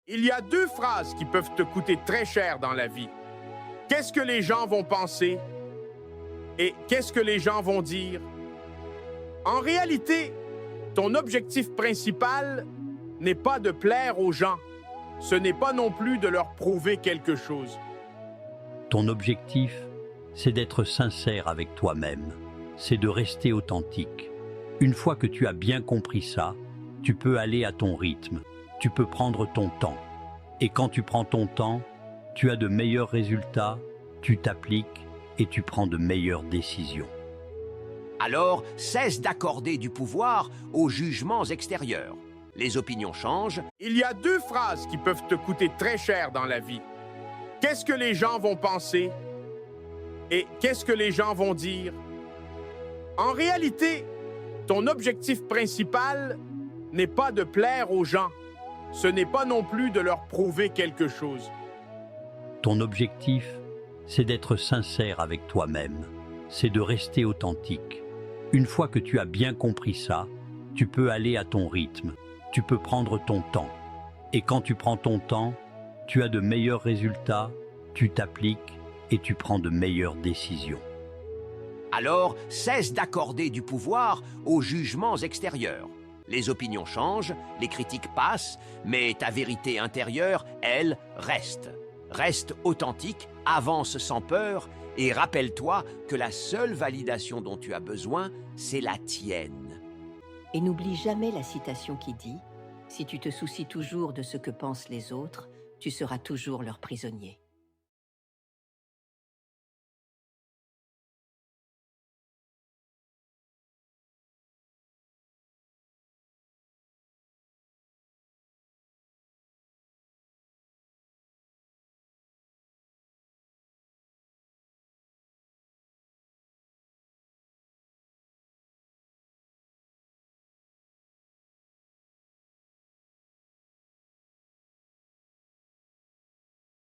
Il y a deux phrases qui peuvent te coûter très cher dans la vie. Qu'est-ce que les gens vont penser et qu'est-ce que les gens vont dire? En réalité, ton objectif principal n'est pas de plaire aux gens. Ce n'est pas non plus de leur prouver quelque chose. Ton objectif, c'est d'être sincère avec toi-même. C'est de rester authentique. Une fois que tu as bien compris ça, tu peux aller à ton rythme. Tu peux prendre ton temps. Et quand tu prends ton temps, tu as de meilleurs résultats, tu t'appliques et tu prends de meilleures décisions. Alors, cesse d'accorder du pouvoir aux jugements extérieurs. Les opinions changent. Il y a deux phrases qui peuvent te coûter très cher dans la vie. Qu'est-ce que les gens vont penser et qu'est-ce que les gens vont dire? En réalité, ton objectif principal n'est pas de plaire aux gens. Ce n'est pas non plus de leur prouver quelque chose. Ton objectif, c'est d'être sincère avec toi-même. C'est de rester authentique. Une fois que tu as bien compris ça, tu peux aller à ton rythme. Tu peux prendre ton temps. Et quand tu prends ton temps, tu as de meilleurs résultats, tu t'appliques et tu prends de meilleures décisions. Alors, cesse d'accorder du pouvoir aux jugements extérieurs. Les opinions changent, les critiques passent, mais ta vérité intérieure, elle, reste. Reste authentique, avance sans peur et rappelle-toi que la seule validation dont tu as besoin, c'est la tienne. Et n'oublie jamais la citation qui dit « Si tu te soucies toujours de ce que pensent les autres, tu seras toujours leur prisonnier ».